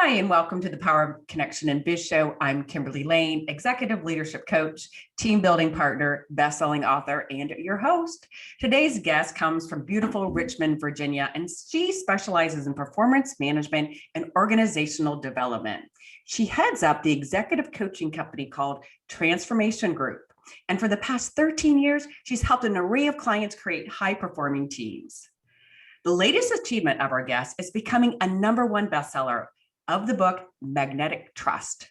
Hi, and welcome to the Power of Connection and Biz Show. I'm Kimberly Layne, executive leadership coach, team building partner, best-selling author, and your host. Today's guest comes from beautiful Richmond, Virginia, and she specializes in performance management and organizational development. She heads up the executive coaching company called Transformation Group. And for the past 13 years, she's helped an array of clients create high-performing teams. The latest achievement of our guest is becoming a #1 bestseller of the book, Magnetic Trust,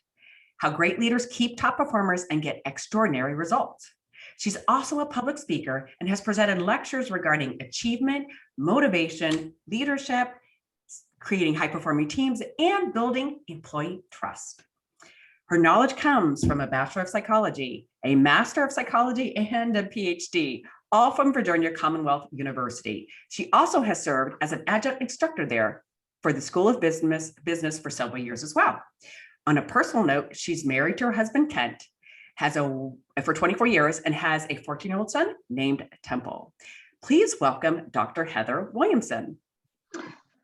How Great Leaders Keep Top Performers and Get Extraordinary Results. She's also a public speaker and has presented lectures regarding achievement, motivation, leadership, creating high-performing teams, and building employee trust. Her knowledge comes from a Bachelor of Psychology, a Master of Psychology, and a PhD, all from Virginia Commonwealth University. She also has served as an adjunct instructor there for the School of Business for several years as well. On a personal note, she's married to her husband, Kent, for 24 years, and has a 14-year-old son named Temple. Please welcome Dr. Heather Williamson.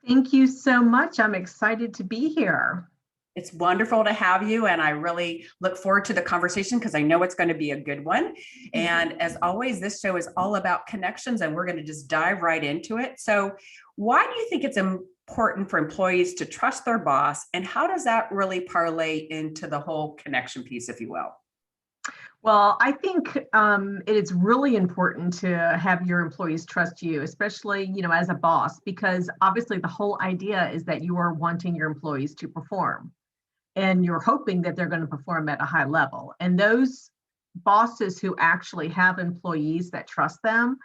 Thank you so much. I'm excited to be here. It's wonderful to have you, and I really look forward to the conversation because I know it's going to be a good one. And as always, this show is all about connections, and we're going to just dive right into it. So why do you think it's important for employees to trust their boss, and how does that really parlay into the whole connection piece, if you will? Well, I think it is really important to have your employees trust you, especially, as a boss, because obviously the whole idea is that you are wanting your employees to perform. And you're hoping that they're going to perform at a high level. And those bosses who actually have employees that trust them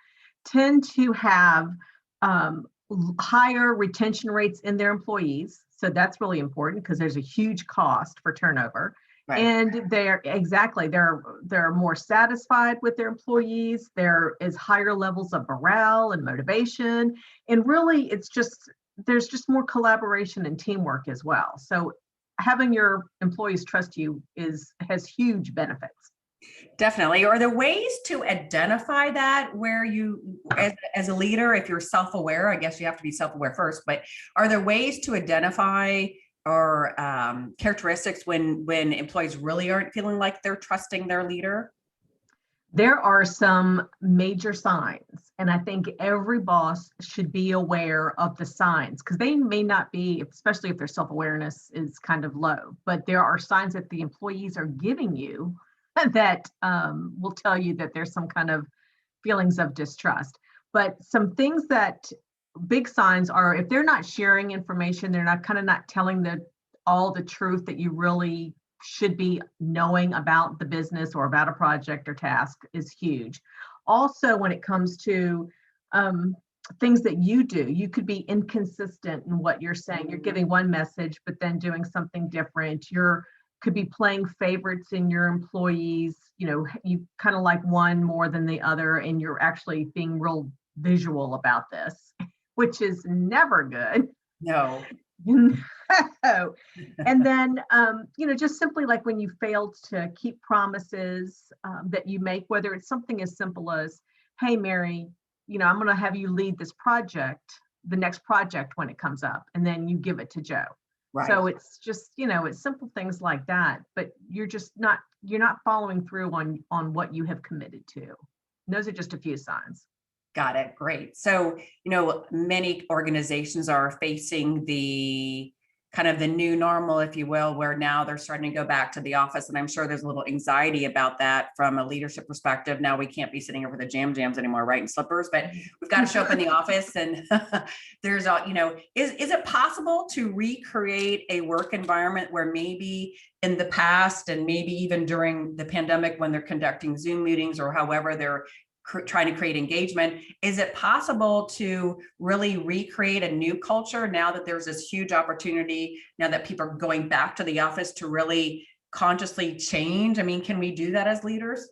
tend to have higher retention rates in their employees. So that's really important because there's a huge cost for turnover. Right. And they're more satisfied with their employees. There is higher levels of morale and motivation. And really, there's just more collaboration and teamwork as well. So having your employees trust you has huge benefits. Definitely. Are there ways to identify that where you, as a leader, if you're self-aware, I guess you have to be self-aware first, but are there ways to identify or characteristics when employees really aren't feeling like they're trusting their leader? There are some major signs, and I think every boss should be aware of the signs because they may not be, especially if their self-awareness is kind of low, but there are signs that the employees are giving you that will tell you that there's some kind of feelings of distrust. But some things big signs are if they're not sharing information, they're not telling all the truth that you really should be knowing about the business or about a project or task is huge. Also, when it comes to things that you do, you could be inconsistent in what you're saying. You're giving one message, but then doing something different. Could be playing favorites in your employees. You kind of like one more than the other, and you're actually being real visual about this, which is never good. No. And then, just simply like when you failed to keep promises that you make, whether it's something as simple as, hey, Mary, I'm going to have you lead this project, the next project when it comes up, and then you give it to Joe. Right. So it's just, it's simple things like that, but you're not following through on what you have committed to. And those are just a few signs. Got it. Great. So, many organizations are facing the kind of the new normal, if you will, where now they're starting to go back to the office. And I'm sure there's a little anxiety about that from a leadership perspective. Now we can't be sitting over the jams anymore, right? In slippers, but we've got to show up in the office. And there's is it possible to recreate a work environment where maybe in the past and maybe even during the pandemic when they're conducting Zoom meetings or however they're trying to create engagement, is it possible to really recreate a new culture now that there's this huge opportunity, now that people are going back to the office to really consciously change? I mean, can we do that as leaders?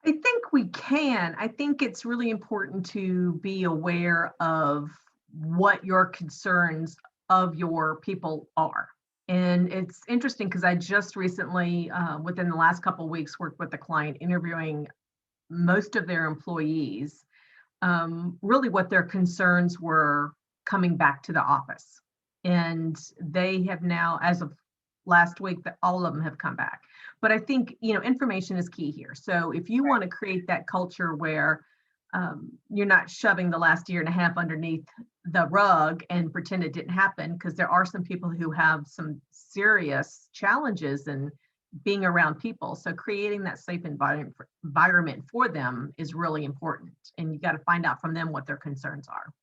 I think we can. I think it's really important to be aware of what your concerns of your people are. And it's interesting because I just recently, within the last couple of weeks, worked with a client interviewing most of their employees, really what their concerns were coming back to the office. And they have now, as of last week, that all of them have come back. But I think, information is key here. So if you want to create that culture where you're not shoving the last year and a half underneath the rug and pretend it didn't happen, because there are some people who have some serious challenges in being around people. So creating that safe environment for them is really important. And you got to find out from them what their concerns are.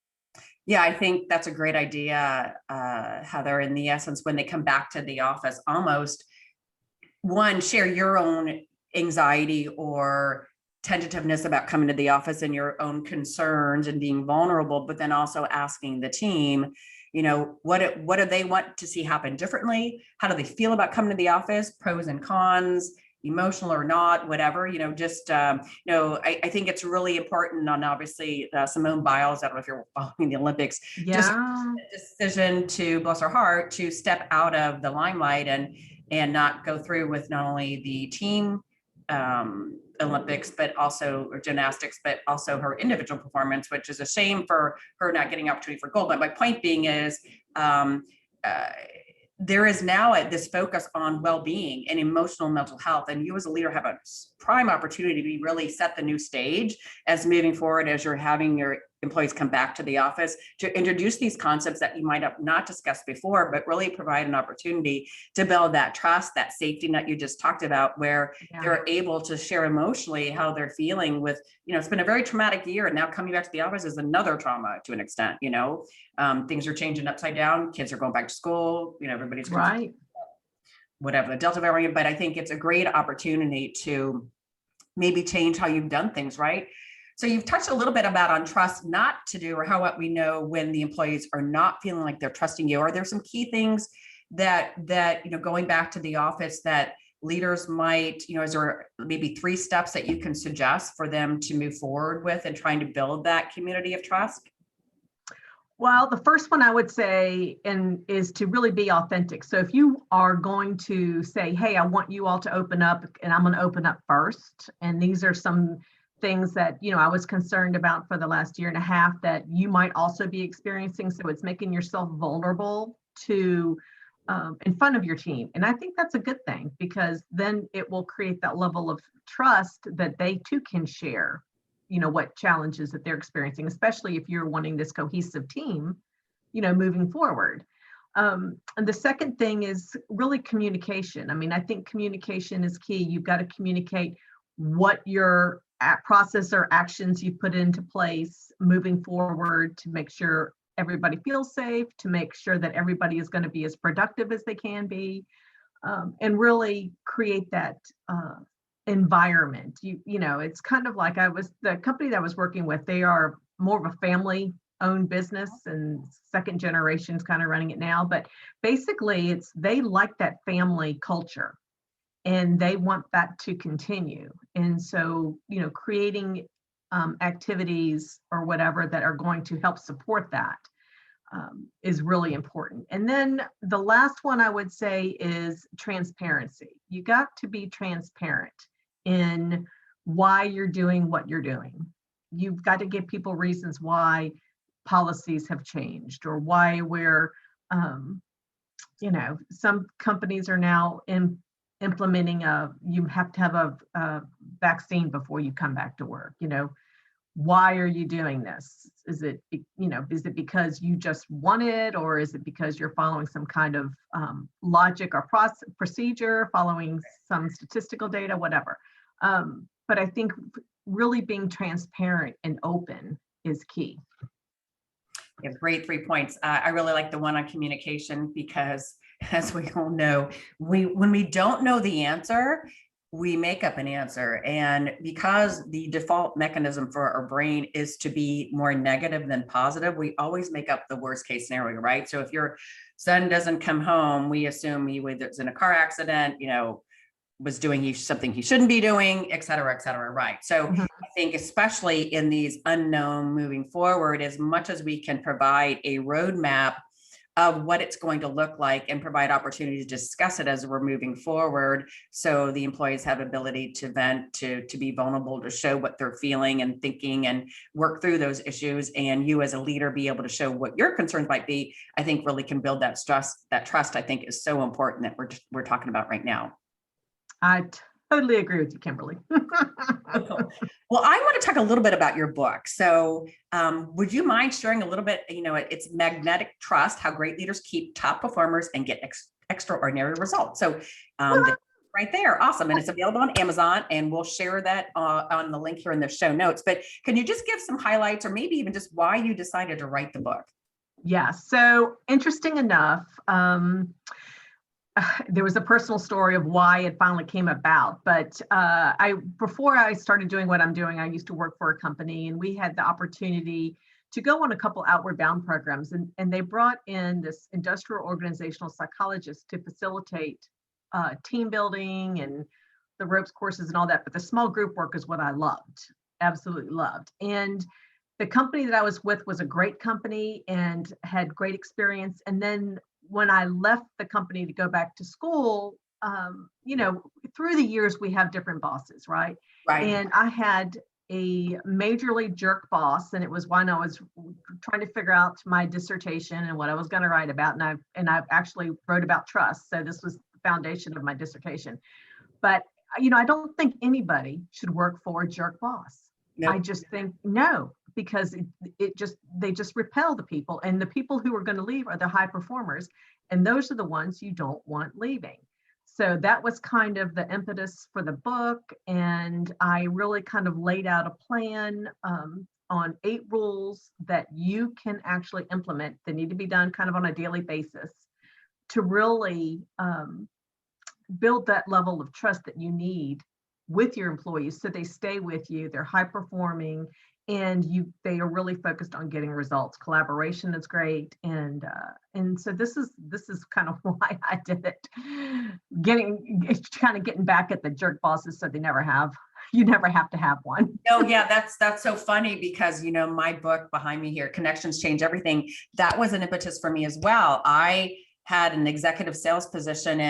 Yeah, I think that's a great idea, Heather. In the essence, when they come back to the office, almost one, share your own anxiety or tentativeness about coming to the office and your own concerns and being vulnerable, but then also asking the team, what do they want to see happen differently? How do they feel about coming to the office? Pros and cons, emotional or not, whatever, I think it's really important on, obviously, Simone Biles, I don't know if you're following the Olympics, just decision to, bless her heart, to step out of the limelight and not go through with not only the team Olympics, but also or gymnastics, but also her individual performance, which is a shame for her not getting opportunity for gold. But my point being is, there is now this focus on well-being and emotional mental health. And you as a leader have a prime opportunity to really set the new stage as moving forward, as you're having your employees come back to the office, to introduce these concepts that you might have not discussed before, but really provide an opportunity to build that trust, that safety net you just talked about, where they're able to share emotionally how they're feeling with, it's been a very traumatic year, and now coming back to the office is another trauma to an extent. Things are changing upside down. Kids are going back to school. Everybody's right. Whatever the Delta variant, but I think it's a great opportunity to maybe change how you've done things, right? So you've touched a little bit about on trust not to do, or what we know when the employees are not feeling like they're trusting you. Are there some key things that going back to the office that leaders might, is there maybe 3 steps that you can suggest for them to move forward with and trying to build that community of trust? Well, the first one I would say is to really be authentic. So if you are going to say, hey, I want you all to open up, and I'm going to open up first, and these are some things that I was concerned about for the last year and a half that you might also be experiencing. So it's making yourself vulnerable to in front of your team. And I think that's a good thing, because then it will create that level of trust that they too can share what challenges that they're experiencing, especially if you're wanting this cohesive team, moving forward. And the second thing is really communication. I mean, I think communication is key. You've got to communicate what your process or actions you put into place moving forward to make sure everybody feels safe, to make sure that everybody is going to be as productive as they can be, and really create that environment. It's kind of like the company that I was working with, they are more of a family owned business, and second generation's kind of running it now, but basically they like that family culture and they want that to continue. And so, creating activities or whatever that are going to help support that is really important. And then the last one I would say is transparency. You got to be transparent in why you're doing what you're doing. You've got to give people reasons why policies have changed, or why we're, some companies are now implementing you have to have a vaccine before you come back to work. Why are you doing this? Is it because you just want it, or is it because you're following some kind of logic or procedure, following some statistical data, whatever? But I think really being transparent and open is key. You have great 3 points. I really like the one on communication, because as we all know, when we don't know the answer, we make up an answer. And because the default mechanism for our brain is to be more negative than positive, we always make up the worst case scenario, right? So if your son doesn't come home, we assume he was in a car accident, was doing something he shouldn't be doing, et cetera, right? So I think especially in these unknown moving forward, as much as we can provide a roadmap of what it's going to look like and provide opportunity to discuss it as we're moving forward. So the employees have ability to vent, to be vulnerable, to show what they're feeling and thinking and work through those issues. And you as a leader be able to show what your concerns might be, I think really can build that trust. That trust, I think, is so important that we're talking about right now. I totally agree with you, Kimberly. Well, I want to talk a little bit about your book. So would you mind sharing a little bit, it's Magnetic Trust, How Great Leaders Keep Top Performers and Get Extraordinary Results. So right there, awesome. And it's available on Amazon, and we'll share that on the link here in the show notes. But can you just give some highlights, or maybe even just why you decided to write the book? Yeah, so interesting enough, there was a personal story of why it finally came about. But before I started doing what I'm doing, I used to work for a company, and we had the opportunity to go on a couple outward bound programs. And they brought in this industrial organizational psychologist to facilitate team building and the ropes courses and all that. But the small group work is what I loved, absolutely loved. And the company that I was with was a great company and had great experience. And then when I left the company to go back to school, through the years, we have different bosses, right? Right. And I had a majorly jerk boss, and it was when I was trying to figure out my dissertation and what I was going to write about. And I've actually wrote about trust. So this was the foundation of my dissertation. But, I don't think anybody should work for a jerk boss. Nope. I just think no, because they just repel the people, and the people who are going to leave are the high performers, and those are the ones you don't want leaving. So that was kind of the impetus for the book, and I really kind of laid out a plan on 8 rules that you can actually implement. They need to be done kind of on a daily basis to really build that level of trust that you need with your employees, so they stay with you, they're high performing, and they are really focused on getting results. Collaboration is great, and so this is kind of why I did it, getting back at the jerk bosses, so you never have to have one. Oh yeah, that's so funny, because my book behind me here, Connections Change Everything, that was an impetus for me as well. I had an executive sales position,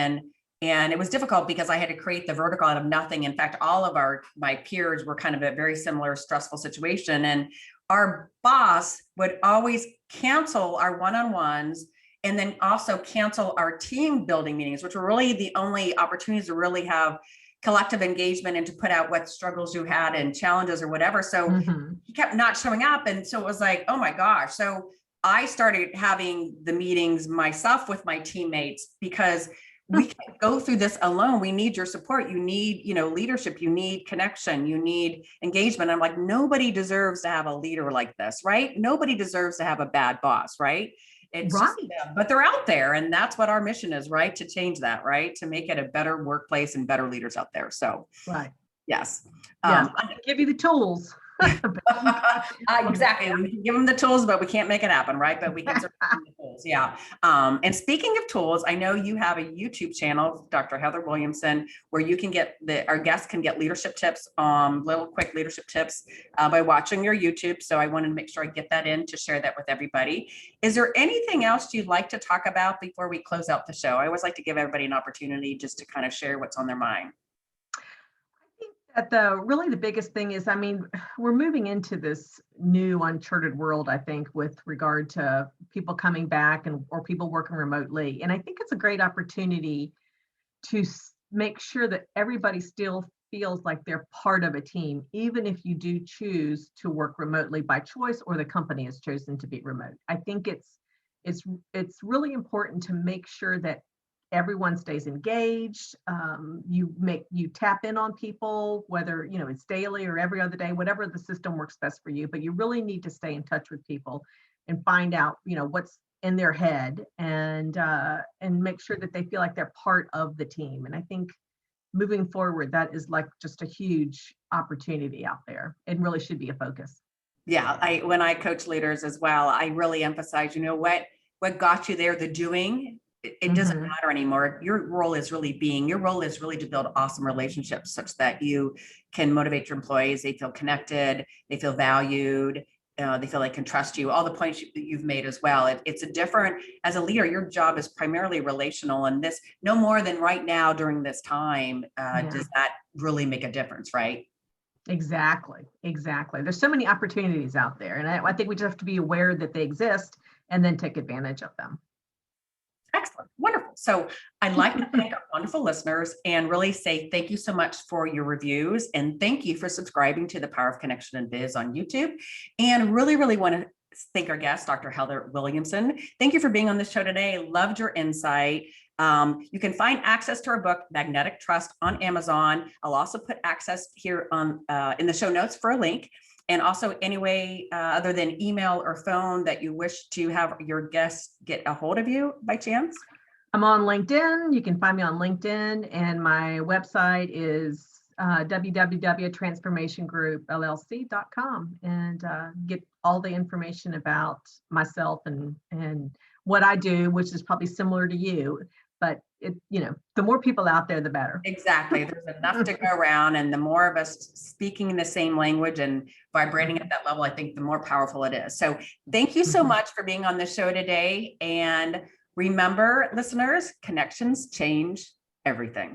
and it was difficult because I had to create the vertical out of nothing. In fact, all of my peers were kind of a very similar stressful situation. And our boss would always cancel our one-on-ones, and then also cancel our team building meetings, which were really the only opportunities to really have collective engagement and to put out what struggles you had and challenges or whatever. So he kept not showing up. And so it was like, oh my gosh. So I started having the meetings myself with my teammates, because we can't go through this alone. We need your support. You need, leadership. You need connection. You need engagement. I'm like, nobody deserves to have a leader like this, right? Nobody deserves to have a bad boss, right? It's right. But they're out there, and that's what our mission is, right? To change that, right? To make it a better workplace and better leaders out there. So, right. Yes. I can give you the tools. Exactly. We can give them the tools, but we can't make it happen, right? But we can certainly give them the tools. Yeah. And speaking of tools, I know you have a YouTube channel, Dr. Heather Williamson, where you can get our guests can get leadership tips, little quick leadership tips by watching your YouTube. So I wanted to make sure I get that in to share that with everybody. Is there anything else you'd like to talk about before we close out the show? I always like to give everybody an opportunity just to kind of share what's on their mind. Really the biggest thing is, we're moving into this new uncharted world, I think, with regard to people coming back or people working remotely. And I think it's a great opportunity to make sure that everybody still feels like they're part of a team, even if you do choose to work remotely by choice, or the company has chosen to be remote. I think it's really important to make sure that everyone stays engaged. You tap in on people, whether it's daily or every other day, whatever the system works best for you. But you really need to stay in touch with people and find out what's in their head, and make sure that they feel like they're part of the team. And I think moving forward, that is like just a huge opportunity out there. It really should be a focus. Yeah, when I coach leaders as well, I really emphasize, what got you there, the doing. It doesn't matter anymore. Your role is really to build awesome relationships such that you can motivate your employees. They feel connected, they feel valued, they feel they can trust you, all the points you've made as well. It's a different, as a leader, your job is primarily relational, and this no more than right now during this time, does that really make a difference, right? Exactly. There's so many opportunities out there. And I think we just have to be aware that they exist and then take advantage of them. Excellent. Wonderful. So I'd like to thank our wonderful listeners and really say thank you so much for your reviews. And thank you for subscribing to the Power of Connection and Biz on YouTube. And really, really want to thank our guest, Dr. Heather Williamson. Thank you for being on the show today. Loved your insight. You can find access to our book, Magnetic Trust, on Amazon. I'll also put access here on in the show notes for a link. And also any way other than email or phone that you wish to have your guests get a hold of you by chance? I'm on LinkedIn. You can find me on LinkedIn, and my website is www.transformationgroupllc.com, and get all the information about myself and what I do, which is probably similar to you. But the more people out there, the better. Exactly. There's enough to go around, and the more of us speaking the same language and vibrating at that level, I think the more powerful it is. So thank you so much for being on the show today. And remember, listeners, connections change everything.